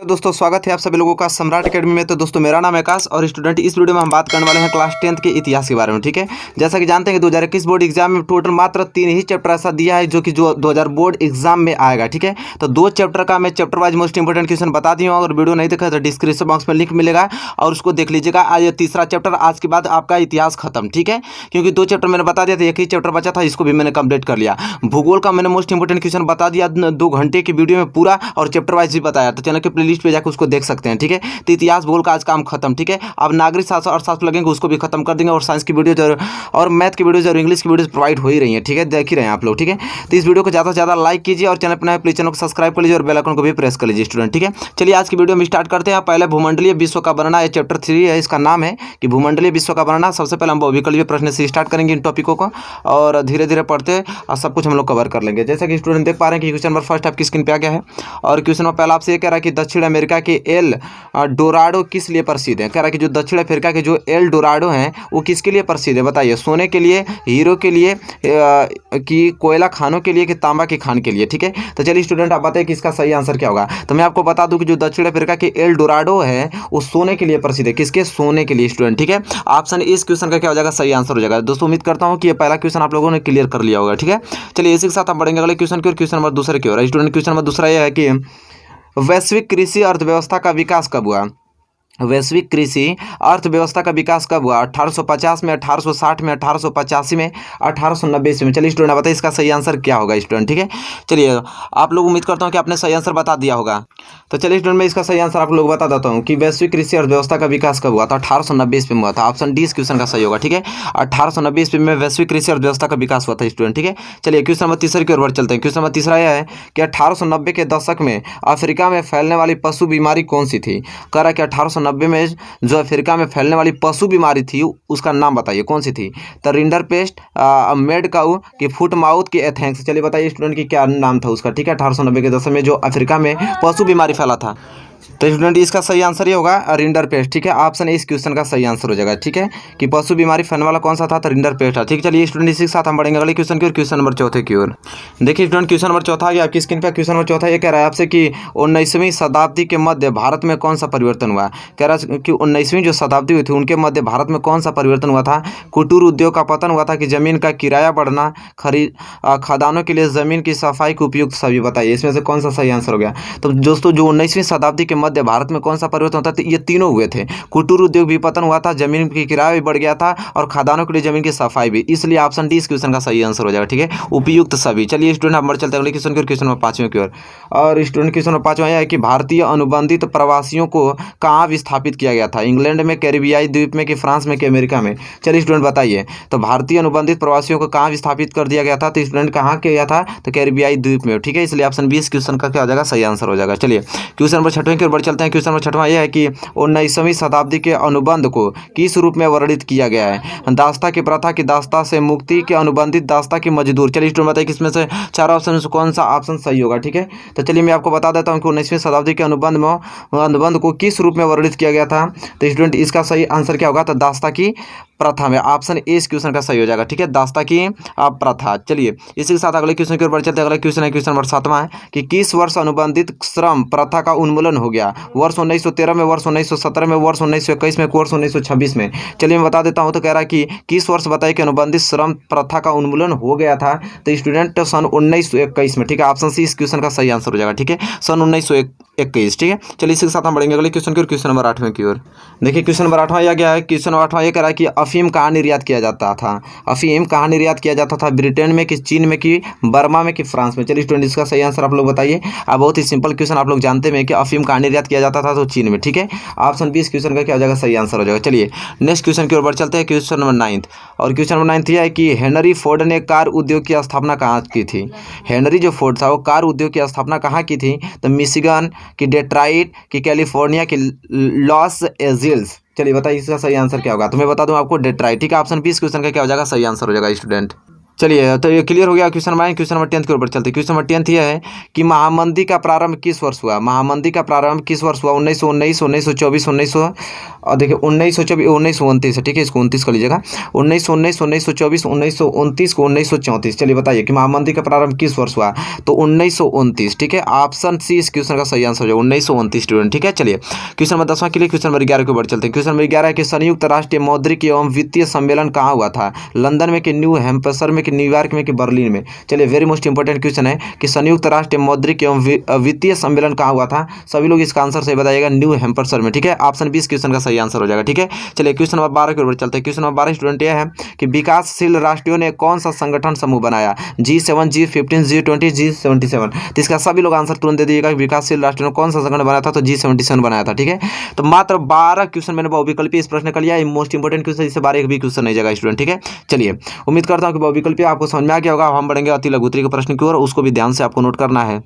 दोस्तों, स्वागत है आप सभी लोगों का सम्राट एकेडमी में। तो दोस्तों, मेरा नाम है आकाश और स्टूडेंट इस वीडियो में हम बात करने वाले हैं क्लास 10th के इतिहास के बारे में। ठीक है, जैसा कि जानते हैं कि 2021 बोर्ड एग्जाम में टोटल मात्र 3 ही चैप्टर ऐसा दिया है जो 2000 बोर्ड एग्जाम में आएगा। ठीक है, तो 2 चैप्टर का मैं chapter wise most important question बता दिया हूँ। अगर वीडियो नहीं देखा तो डिस्क्रिप्शन बॉक्स में लिंक मिलेगा और उसको देख लीजिएगा। आज ये तीसरा चैप्टर, आज के बाद आपका इतिहास खत्म। ठीक है, क्योंकि 2 चैप्टर मैंने बता दिया था, एक ही चैप्टर बचा था, इसको भी मैंने कंप्लीट कर लिया। भूगोल का मैंने मोस्ट इंपोर्टेंट क्वेश्चन बता दिया 2 घंटे की वीडियो में पूरा, और चैप्टर वाइज भी बताया। तो चैनल के प्लेलिस्ट पे जाकर उसको देख सकते हैं। ठीक है, तो इतिहास भूगोल का आज काम खत्म। ठीक है, अब नागरिक शास्त्र और शास्त्र लगेंगे, उसको भी खत्म कर देंगे। और साइंस की वीडियो और मैथ की वीडियोज और इंग्लिश की वीडियोज प्रोवाइड हो ही रही है। ठीक है, देख ही रहे हैं आप लोग। ठीक है, तो इस वीडियो को ज़्यादा से ज़्यादा लाइक कीजिए और चैनल पर प्लीज चैनल को सब्सक्राइब कर लीजिए और बेल आइकन को भी प्रेस कर लीजिए स्टूडेंट। ठीक है, चलिए आज की वीडियो में स्टार्ट करते हैं। पहले भूमंडलीय विश्व का वर्णना, ये चैप्टर 3 है, इसका नाम है कि भूमंडलीय विश्व का वर्णना। सबसे पहले हम विकल्प प्रश्न से स्टार्ट करेंगे इन टॉपिकों को, और धीरे धीरे पढ़ते और सब कुछ हम लोग कवर कर लेंगे। जैसा कि स्टूडेंट देख पा रहे हैं कि क्वेश्चन नंबर फर्स्ट आपकी स्क्रीन पे आ गया है। और क्वेश्चन नंबर पहला आपसे ये कह रहा है कि दक्षिण अमेरिका के एल डोराडो किस लिए प्रसिद्ध है। कह रहा है कि जो दक्षिण अफ्रीका के जो एल डोराडो हैं वो किसके लिए प्रसिद्ध है, बताइए। सोने के लिए, हीरो के लिए, कि कोयला खानों के लिए, कि तांबा की खान के लिए। ठीक है, तो चलिए स्टूडेंट आप बताइए कि इसका सही आंसर क्या होगा। तो मैं आपको बता दूं कि जो दक्षिण अफ्रीका के एल डोराडो है वो सोने के लिए प्रसिद्ध है। किसके? सोने के लिए स्टूडेंट। ठीक है, ऑप्शन इस क्वेश्चन का क्या हो जाएगा, सही आंसर हो जाएगा। दोस्तों उम्मीद करता हूं कि ये पहला क्वेश्चन आप लोगों ने क्लियर कर लिया होगा। ठीक है, चलिए इसी के साथ हम बढ़ेंगे अगले क्वेश्चन की ओर। क्वेश्चन नंबर दूसरे की ओर। स्टूडेंट क्वेश्चन नंबर दूसरा यह है कि वैश्विक कृषि अर्थव्यवस्था का विकास कब हुआ। वैश्विक कृषि अर्थव्यवस्था का विकास कब हुआ? 1850 में, 1860 में, 1885 में, 1890 में। चलिए स्टूडेंट बताइए इसका सही आंसर क्या होगा स्टूडेंट। ठीक है, चलिए आप लोग उम्मीद करता हूँ कि आपने सही आंसर बता दिया होगा। तो चलिए स्टूडेंट मैं इसका सही आंसर आप लोग बता देता हूँ कि वैश्विक कृषि अर्थव्यवस्था का विकास कब हुआ था। 1890 में हुआ था। ऑप्शन डी इस क्वेश्चन का सही होगा। ठीक है, 1890 में वैश्विक कृषि अर्थव्यवस्था का विकास हुआ था स्टूडेंट। ठीक है, चलिए क्वेश्चन नंबर तीसरे की ओर बढ़ चलते हैं। क्वेश्चन नंबर तीसरा यह है कि 1890 के दशक में अफ्रीका में फैलने वाली पशु बीमारी कौन सी थी। कह रहा है कि 1890 में जो अफ्रीका में फैलने वाली पशु बीमारी थी उसका नाम बताइए, कौन सी थी। तो रिंडर पेस्ट, मेड काऊ, कि फुट माउथ, की एथेंक्स। चलिए बताइए स्टूडेंट की क्या नाम था उसका। ठीक है, 1890 के दशक में जो अफ्रीका में पशु बीमारी फैला था। तो स्टूडेंट इसका सही आंसर ये होगा रिंडर पेस्ट। ठीक है, ऑप्शन ए इस क्वेश्चन का सही आंसर हो जाएगा। ठीक है, कि पशु बीमारी फैलने वाला कौन सा था, तो रिंडर पेस्ट था। ठीक, चलिए स्टूडेंट इसी के साथ हम बढ़ेंगे अगले क्वेश्चन की ओर। क्वेश्चन नंबर चौथे की ओर। देखिए स्टूडेंट क्वेश्चन नंबर चौथा आ गया आपकी स्क्रीन पर। क्वेश्चन नंबर चौथा ये कह रहा है आपसे कि 19वीं शताब्दी के मध्य भारत में कौन सा परिवर्तन हुआ। कह रहा है कि 19वीं जो शताब्दी हुई थी उनके मध्य भारत में कौन सा परिवर्तन हुआ था। कुटीर उद्योग का पतन हुआ था, कि जमीन का किराया बढ़ना, खदानों के लिए जमीन की सफाई को उपयुक्त सभी। बताइए इसमें से कौन सा सही आंसर हो गया। तो दोस्तों जो 19वीं शताब्दी के मध्य भारत में कौन सा परिवर्तन होता था, ये तीनों हुए थे। कुटीर उद्योग भी पतन हुआ था, जमीन की किराया भी बढ़ गया था, और खदानों के लिए जमीन की सफाई भी। इसलिए ऑप्शन डी इस क्वेश्चन का सही आंसर हो जाएगा। ठीक है, उपयुक्त सभी। चलिए स्टूडेंट हम बढ़ चलते हैं अगले क्वेश्चन की ओर। क्वेश्चन नंबर 5वें की ओर। और स्टूडेंट क्वेश्चन नंबर 5वां यह है कि भारतीय अनुबंधित प्रवासियों को कहाँ विस्थापित किया गया था। इंग्लैंड में, कैरिबियाई द्वीप में, कि फ्रांस में, कि अमेरिका में। चलिए स्टूडेंट बताइए। तो भारतीय अनुबंधित प्रवासियों को कहाँ विस्थापित कर दिया गया था, तो स्टूडेंट कहाँ किया था, तो कैरिबियाई द्वीप में। ठीक है, इसलिए ऑप्शन बी इस क्वेश्चन का क्या हो जाएगा, सही आंसर हो जाएगा। चलिए क्वेश्चन नंबर 6वें की ओर बढ़ चलते हैं। क्वेश्चन नंबर 6वां यह है कि 19वीं शताब्दी के अनुबंध को किस रूप में वर्णित किया गया है। दास्ता की प्रथा, की दास्ता से मुक्ति, के अनुबंधित दास्ता, की मजदूर। चलिए स्टूडेंट बताइए किसमें से 4 ऑप्शन में से कौन सा ऑप्शन सही होगा। ठीक है, तो चलिए मैं आपको बता देता हूं कि 19वीं शताब्दी के अनुबंध को किस रूप में वर्णित किया गया था। तो स्टूडेंट इसका सही आंसर क्या होगा, तो दास्ता की प्रथा में। ऑप्शन ए इस क्वेश्चन का सही हो जाएगा। ठीक है, दास्ता की प्रथा। चलिए इसी के साथ अगले क्वेश्चन की ओर बढ़ चलते हैं। अगला क्वेश्चन है क्वेश्चन नंबर 7वां है कि किस वर्ष अनुबंधित श्रम प्रथा का उन्मूलन हो गया। वर्ष 1913 में, वर्ष 1917 में, वर्ष 1921 में, वर्ष 1926 में। चलिए मैं बता देता हूं। तो कह रहा है कि किस वर्ष बताइए कि अनुबंधित श्रम प्रथा का उन्मूलन हो गया था। तो स्टूडेंट सन 1921 में। ठीक है, ऑप्शन सी इस क्वेश्चन का सही आंसर हो जाएगा। ठीक है, सन 1921। ठीक है, चलिए इसी के साथ हम बढ़ेंगे अगले क्वेश्चन की ओर। क्वेश्चन नंबर 8वें की ओर। देखिए क्वेश्चन नंबर 8वां यह गया है। क्वेश्चन नंबर 8वां ये कह रहा है कि अफीम कहाँ निर्यात किया जाता था। अफीम कहाँ निर्यात किया जाता था, ब्रिटेन में, कि चीन में, कि बर्मा में, कि फ्रांस में। चलिए स्टूडेंट इसका सही आंसर आप लोग बताइए। अब बहुत ही सिंपल क्वेश्चन, आप लोग जानते हैं कि अफीम कहाँ निर्यात किया जाता था, तो चीन में। ठीक है, ऑप्शन बी इस क्वेश्चन का क्या हो जाएगा, सही आंसर हो जाएगा। चलिए नेक्स्ट क्वेश्चन की ओर बढ़ चलते हैं। Question number 9। और क्वेश्चन नंबर 9 यह है कि हेनरी फोर्ड ने कार उद्योग की स्थापना कहाँ की थी। हेनरी जो फोर्ड था वो कार उद्योग की स्थापना कहाँ की थी, तो मिशिगन, कि डेट्रॉइट, कि कैलिफोर्निया, कि लॉस एंजिल्स। चलिए बताइए इसका सही आंसर क्या होगा। तो मैं बता दूं आपको डेट्रॉइट। ठीक है, ऑप्शन बी इस क्वेश्चन का क्या हो जाएगा, सही आंसर हो जाएगा स्टूडेंट। चलिए, तो ये क्लियर हो गया क्वेश्चन नंबर 9। क्वेश्चन नंबर 10 के ऊपर चलते हैं। क्वेश्चन नंबर 10 ये है कि महामंदी का प्रारंभ किस वर्ष हुआ? महामंदी का प्रारंभ किस वर्ष हुआ? 1919, 1924, 1900 और देखिए 1924, 1929 है, ठीक है, इसको 29 कर लीजिएगा। 1919, 1924, 1929 को 1934। चलिए बताइए कि महामंदी का प्रारंभ किस वर्ष हुआ? तो 1929, ठीक है, ऑप्शन सी इस क्वेश्चन का सही आंसर हो जाएगा, 1929 स्टूडेंट, ठीक है। चलिए क्वेश्चन नंबर 10वां के लिए क्वेश्चन नंबर 11 के ऊपर चलते हैं। क्वेश्चन नंबर 11 है कि संयुक्त राष्ट्रीय मौद्रिक एवं वित्तीय सम्मेलन कहाँ हुआ था? लंदन में कि न्यू हैम्पशर में कि न्यूयॉर्क में कि बर्लिन में? चलिए वेरी मोस्ट इंपॉर्टेंट क्वेश्चन है कि संयुक्त राष्ट्रीय मौद्रिक एवं वित्तीय सम्मेलन कहाँ हुआ था? सभी लोग इसका आंसर सही बताइएगा, न्यू हैम्पशर में, ठीक है। ऑप्शन 20 क्वेश्चन का सही आंसर हो जाएगा, ठीक है। चलिए क्वेश्चन नंबर 12 के ऊपर चलते हैं। क्वेश्चन नंबर 12 स्टूडेंट यह है कि विकासशील राष्ट्रों ने कौन सा संगठन समूह बनाया? G7, G15, G20, G77। तो इसका सभी लोग आंसर तुरंत दे दीजिएगा। विकासशील राष्ट्रों ने कौन सा संगठन बनाया था? तो G77 बनाया था, ठीक है। तो मात्र 12 क्वेश्चन मैंने बहुविकल्पी इस प्रश्न का लिया, मोस्ट इंपोर्टेंट क्वेश्चन, इससे 12 एक भी क्वेश्चन नहीं जाएगा स्टूडेंट, ठीक है। चलिए उम्मीद करता हूँ कि बहुविकल्पी आपको समझ में आ गया होगा। हम बढ़ेंगे अति लघुत्तरीय के प्रश्न की ओर, उसको भी ध्यान से आपको नोट करना है।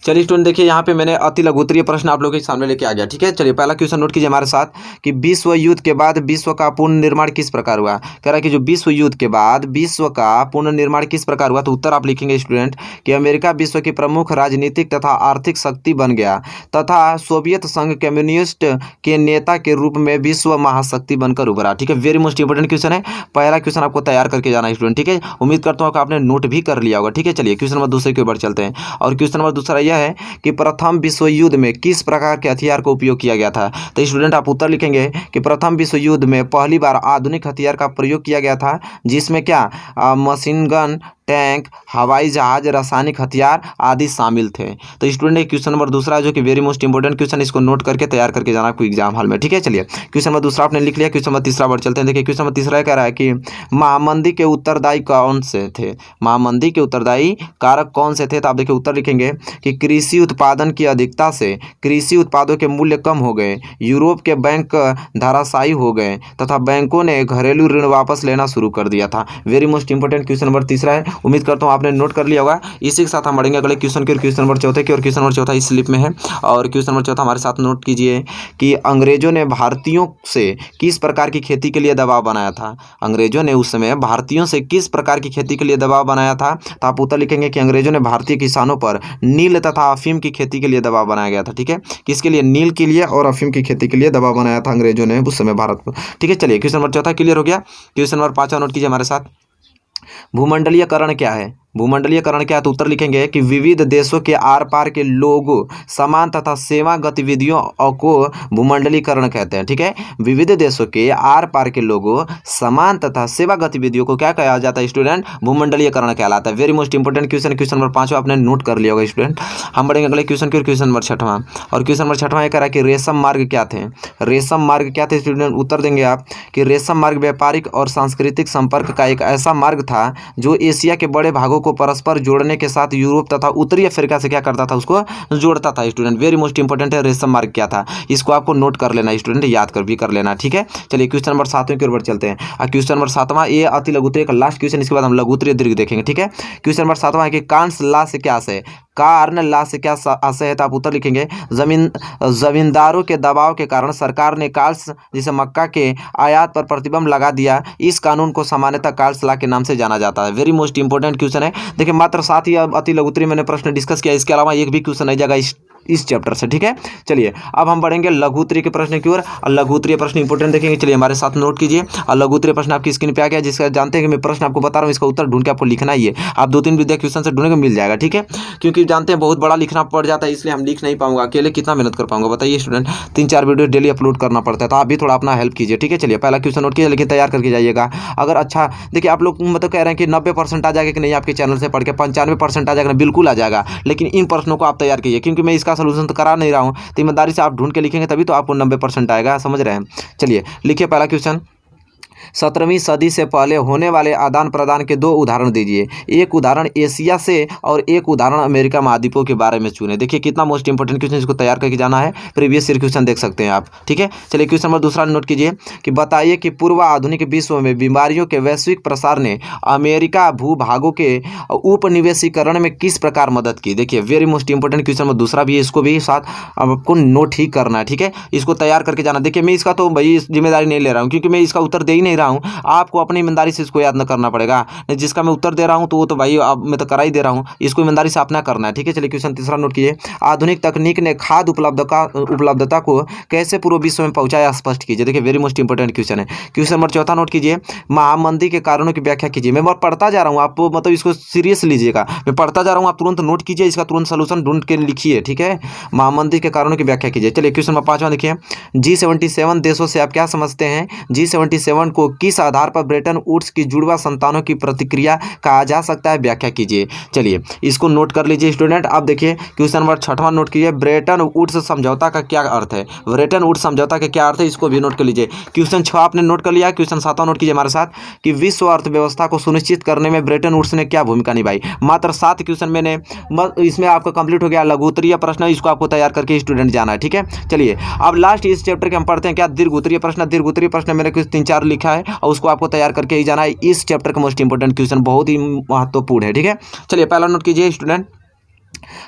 चलिए स्टूडेंट देखिए, यहाँ पे मैंने अति लघुत्तरीय प्रश्न आप लोगों के सामने लेके आ गया, ठीक है। चलिए पहला क्वेश्चन नोट कीजिए हमारे साथ कि विश्व युद्ध के बाद विश्व का पुनर्निर्माण किस प्रकार हुआ? कह रहा है कि जो विश्व युद्ध के बाद विश्व का पुनर्निर्माण किस प्रकार हुआ? तो उत्तर आप लिखेंगे स्टूडेंट कि अमेरिका विश्व की प्रमुख राजनीतिक तथा आर्थिक शक्ति बन गया तथा सोवियत संघ कम्युनिस्ट के नेता के रूप में विश्व महाशक्ति बनकर उभरा, ठीक है। वेरी मोस्ट इंपोर्टेंट क्वेश्चन है, पहला क्वेश्चन आपको तैयार करके जाना है स्टूडेंट, ठीक है। उम्मीद करता हूँ कि आपने नोट भी कर लिया होगा, ठीक है। चलिए क्वेश्चन नंबर दूसरे के ऊपर चलते हैं और क्वेश्चन नंबर दूसरा यह है कि प्रथम विश्व युद्ध में किस प्रकार के हथियार का उपयोग किया गया था? तो स्टूडेंट आप उत्तर लिखेंगे कि प्रथम विश्व युद्ध में पहली बार आधुनिक हथियार का प्रयोग किया गया था, जिसमें क्या मशीन गन, टैंक, हवाई जहाज, रासायनिक हथियार आदि शामिल थे। तो स्टूडेंट क्वेश्चन नंबर दूसरा जो कि वेरी मोस्ट इंपोर्टेंट क्वेश्चन, इसको नोट करके तैयार करके जाना आपको एग्जाम हॉल में, ठीक है। चलिए क्वेश्चन नंबर दूसरा आपने लिख लिया। क्वेश्चन नंबर तीसरा बढ़ चलते हैं। देखिए क्वेश्चन नंबर तीसरा कह रहा है कि महामंदी के उत्तरदायी कौन से थे? महामंदी के उत्तरदायी कारक कौन से थे? तो आप देखिए उत्तर लिखेंगे कि कृषि उत्पादन की अधिकता से कृषि उत्पादों के मूल्य कम हो गए, यूरोप के बैंक धराशायी हो गए तथा बैंकों ने घरेलू ऋण वापस लेना शुरू कर दिया था। Very most important question number तीसरा है, उम्मीद करता हूँ आपने नोट कर लिया होगा। इसी के साथ हम बढ़ेंगे अगले क्वेश्चन की, क्वेश्चन नंबर चौथे की, और क्वेश्चन नंबर चौथा इस स्लिप में है। और क्वेश्चन नंबर चौथा हमारे साथ नोट कीजिए कि अंग्रेजों ने भारतीयों से किस प्रकार की खेती के लिए दबाव बनाया था? अंग्रेजों ने उस समय भारतीयों से किस प्रकार की खेती के लिए दबाव बनाया था? तो आप उत्तर लिखेंगे कि अंग्रेजों ने भारतीय किसानों पर नील तथा अफीम की खेती के लिए दबाव बनाया गया था, ठीक है। किसके लिए? नील के लिए और अफीम की खेती के लिए दबाव बनाया था अंग्रेजों ने उस समय भारत को, ठीक है। चलिए क्वेश्चन नंबर चौथा क्लियर हो गया। क्वेश्चन नंबर पांचवा नोट कीजिए हमारे साथ, भूमंडलीयकरण क्या है? भूमंडलीयकरण क्या है? तो उत्तर लिखेंगे कि विविध देशों के आर पार के लोगों समान तथा सेवा गतिविधियों को भूमंडलीकरण कहते हैं, ठीक है। विविध देशों के आर पार के लोगों समान तथा सेवा गतिविधियों को क्या कहा जाता है स्टूडेंट? भूमंडलीयकरण कहलाता है। Very most important question, question number 5 आपने नोट कर लिया होगा स्टूडेंट। हम बढ़ेंगे अगले क्वेश्चन की, क्वेश्चन नंबर 6वां। और क्वेश्चन नंबर 6वां ये कह रहा है कि रेशम मार्ग क्या थे? रेशम मार्ग क्या थे स्टूडेंट? उत्तर देंगे आप कि रेशम मार्ग व्यापारिक और सांस्कृतिक संपर्क का एक ऐसा मार्ग था जो एशिया के बड़े भागों को परस्पर जोड़ने के साथ यूरोप तथा उत्तरी अफ्रीका से क्या करता था? उसको जोड़ता था स्टूडेंट। वेरी मोस्ट इंपोर्टेंट है, रेशम मार्ग क्या था? इसको आपको नोट कर लेना स्टूडेंट, याद कर भी कर लेना, ठीक है। चलिए क्वेश्चन नंबर 7वें की ओर चलते हैं। और क्वेश्चन नंबर 7वां ये अति लघुत्तरीय का लास्ट क्वेश्चन, इसके बाद हम लघुत्तरीय दीर्घ देखेंगे, ठीक है। क्वेश्चन नंबर 7वां है कि कांस ला से क्या आशय? कारण ला से क्या आशय है? तो आप उत्तर लिखेंगे जमींदारों के दबाव के कारण सरकार ने काल्स जिसे मक्का के आयात पर प्रतिबंध लगा दिया। इस कानून को सामान्यतः काल्स ला के नाम से जाना जाता है। वेरी मोस्ट इंपोर्टेंट क्वेश्चन है। देखिए मात्र 7 ही अति लघुत्तरीय मैंने प्रश्न डिस्कस किया, इसके अलावा एक भी क्वेश्चन नहीं जाएगा इस चैप्टर से, ठीक है। चलिए अब हम बढ़ेंगे लघुत्तरीय के प्रश्न की ओर। और लघुत्तरीय प्रश्न इंपोर्टेंट देखेंगे। चलिए हमारे साथ नोट कीजिए। और लघुत्तरीय प्रश्न आपकी स्क्रीन पे आ गया, जिसका जानते हैं कि मैं प्रश्न आपको बता रहा हूँ, इसका उत्तर ढूंढ के आपको लिखना ही है। आप 2-3 विद्या क्वेश्चन से ढूंढने को मिल जाएगा, ठीक है। क्योंकि जानते हैं बहुत बड़ा लिखना पड़ जाता है, इसलिए हम लिख नहीं पाऊंगा, अकेले कितना मेहनत कर पाऊंगा बताइए स्टूडेंट। 3-4 वीडियो डेली अपलोड करना पड़ता है, तो आप भी थोड़ा अपना हेल्प कीजिए, ठीक है। चलिए पहला क्वेश्चन नोट कीजिए, लेकिन तैयार करके जाइएगा। अगर अच्छा देखिए आप लोग मतलब कह रहे हैं कि 90% आ जाएगा कि नहीं, आपके चैनल से पढ़ के 95% आ जाएगा, बिल्कुल आ जाएगा। लेकिन इन प्रश्नों को आप तैयार कीजिए, क्योंकि मैं इसका सोल्यूशन तो करा नहीं रहा हूँ, तो ईमानदारी से आप ढूंढ के लिखेंगे तभी तो आपको 90% आएगा, समझ रहे हैं। चलिए लिखिए पहला क्वेश्चन, 17वीं सदी से पहले होने वाले आदान प्रदान के 2 उदाहरण दीजिए। एक उदाहरण एशिया से और एक उदाहरण अमेरिका महाद्वीपों के बारे में चुने। देखिए कितना मोस्ट इंपोर्टेंट क्वेश्चन, इसको तैयार करके जाना है। प्रीवियस ईयर क्वेश्चन देख सकते हैं आप, ठीक है। चलिए क्वेश्चन नंबर दूसरा नोट कीजिए कि बताइए कि पूर्व आधुनिक विश्व में बीमारियों के वैश्विक प्रसार ने अमेरिका भूभागों के उपनिवेशीकरण में किस प्रकार मदद की? देखिए very most important question number दूसरा भी है, इसको भी साथ आपको नोट ही करना है, ठीक है। इसको तैयार करके जाना। देखिए मैं इसका तो भाई जिम्मेदारी नहीं ले रहा हूँ, क्योंकि मैं इसका उत्तर दे ही नहीं नहीं रहा हूँ, आपको अपनी ईमानदारी से इसको याद न करना पड़ेगा। जिसका मैं उत्तर दे रहा हूँ तो वो तो भाई अब मैं तो करा ही दे रहा हूँ, इसको ईमानदारी से अपना करना है, ठीक है। चलिए क्वेश्चन तीसरा नोट कीजिए। आधुनिक तकनीक ने खाद्य उपलब्धता को कैसे पूरे विश्व में पहुंचाया, स्पष्ट कीजिए। देखिए वेरी मोस्ट इंपॉर्टेंट क्वेश्चन है। क्वेश्चन नंबर चौथा नोट कीजिए। महामंदी के कारणों की व्याख्या कीजिए। मैं पढ़ता जा रहा हूँ, आप मतलब इसको सीरियस लीजिएगा, मैं पढ़ता जा रहा हूँ, आप तुरंत नोट कीजिए, इसका तुरंत सोल्यूशन ढूंढ के लिखिए, ठीक है। महामंदी के कारणों की व्याख्या कीजिए। चलिए क्वेश्चन नंबर पांचवा देखिए। G77 देशों से आप क्या समझते हैं? G77 को किस आधार पर ब्रेटन वुड्स की जुड़वा संतानों की प्रतिक्रिया कहा जा सकता है, व्याख्या कीजिए। चलिए इसको नोट कर लीजिए स्टूडेंट। अब देखिए क्वेश्चन नंबर छठवां नोट कीजिए। ब्रेटन वुड्स समझौता का क्या अर्थ है? ब्रेटन वुड्स समझौता का क्या अर्थ है, इसको भी नोट कर लीजिए। क्वेश्चन 6 आपने नोट कर लिया। क्वेश्चन 7 नोट कीजिए हमारे साथ कि विश्व अर्थव्यवस्था को सुनिश्चित करने में ब्रेटन वुड्स ने क्या भूमिका निभाई। मात्र 7 क्वेश्चन मैंने इसमें आपका कंप्लीट हो गया। लघु उत्तरीय प्रश्न, इसको आपको तैयार करके स्टूडेंट जाना है, ठीक है। चलिए अब लास्ट इस चैप्टर के हम पढ़ते हैं क्या, दीर्घ उत्तरीय प्रश्न। दीर्घ उत्तरीय प्रश्न मैंने कुछ 3-4 लिखा है और उसको आपको तैयार करके ही जाना है। इस चैप्टर का मोस्ट इंपॉर्टेंट क्वेश्चन बहुत ही महत्वपूर्ण है, ठीक है। चलिए पहला नोट कीजिए स्टूडेंट।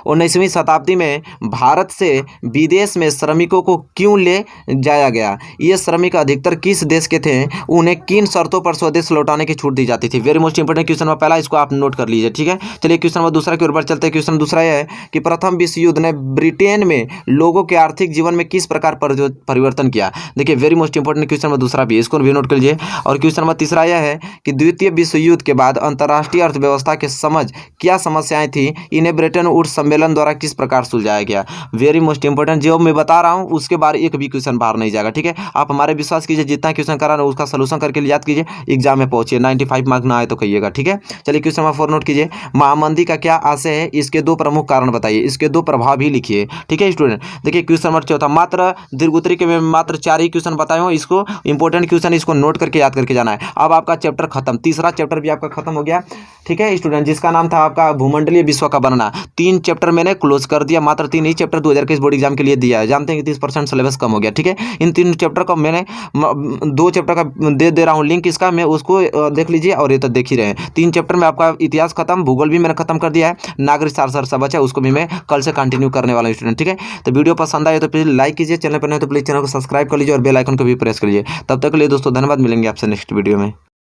19वीं शताब्दी में भारत से विदेश में श्रमिकों को क्यों ले जाया गया? ये श्रमिक अधिकतर किस देश के थे? उन्हें किन शर्तों पर स्वदेश लौटाने की छूट दी जाती थी? Very most important question number पहला, इसको आप नोट कर लीजिए, ठीक है। चलिए क्वेश्चन नंबर दूसरा की ओर बढ़ चलते हैं। क्वेश्चन दूसरा यह है कि प्रथम विश्व युद्ध ने ब्रिटेन में लोगों के आर्थिक जीवन में किस प्रकार परिवर्तन किया? देखिए very most important question number दूसरा भी, इसको भी नोट कर लीजिए। और क्वेश्चन नंबर तीसरा यह है कि द्वितीय विश्व युद्ध के बाद अंतर्राष्ट्रीय अर्थव्यवस्था के समझ क्या समस्याएं थी, इन्हें ब्रेटन वुड्स सम्मेलन द्वारा किस प्रकार सुलझाया गया? वेरी मोस्ट इंपोर्टेंट, जो मैं बता रहा हूं उसके बारे एक भी क्वेश्चन बाहर नहीं जाएगा, ठीक है। आप हमारे विश्वास कीजिए, जितना क्वेश्चन करा रहा उसका सोल्यूशन करके याद कीजिए, एग्जाम में पहुंचिए। 95 मार्क ना आए तो कहिएगा, ठीक है। चलिए क्वेश्चन नंबर 4 नोट कीजिए। महामंदी का क्या आशय है, इसके 2 प्रमुख कारण बताइए, इसके 2 प्रभाव भी लिखिए, ठीक है स्टूडेंट। देखिए क्वेश्चन नंबर चौथा, मात्र दीर्घ उत्तरीय के में मात्र 4 ही क्वेश्चन बताए हूं, इसको इंपॉर्टेंट क्वेश्चन इसको नोट करके याद करके जाना है। अब आपका चैप्टर खत्म, तीसरा चैप्टर भी आपका खत्म हो गया, ठीक है स्टूडेंट, जिसका नाम था आपका भूमंडलीय विश्व का बनना। 3 चैप्टर मैंने क्लोज कर दिया, मात्र 3 ही चैप्टर 2021 बोर्ड एग्जाम के लिए दिया है। जानते हैं कि 30% सिलेबस कम हो गया, ठीक है। इन 3 चैप्टर का मैंने 2 चैप्टर का दे रहा हूं लिंक इसका, मैं उसको देख लीजिए और ये तो देख ही रहे हैं। 3 चैप्टर में आपका इतिहास खत्म, भूगोल भी मैंने खत्म कर दिया है, नागरिक शास्त्र सब बचा है, उसको भी मैं कल से कंटिन्यू करने वाला हूं स्टूडेंट, ठीक है। तो वीडियो पसंद आए तो प्लीज लाइक कीजिए, चैनल पर नहीं तो प्लीज चैनल को सब्सक्राइब कर लीजिए और बेल आइकन को भी प्रेस कर लीजिए। तब तक के लिए दोस्तों धन्यवाद, मिलेंगे आपसे नेक्स्ट वीडियो में।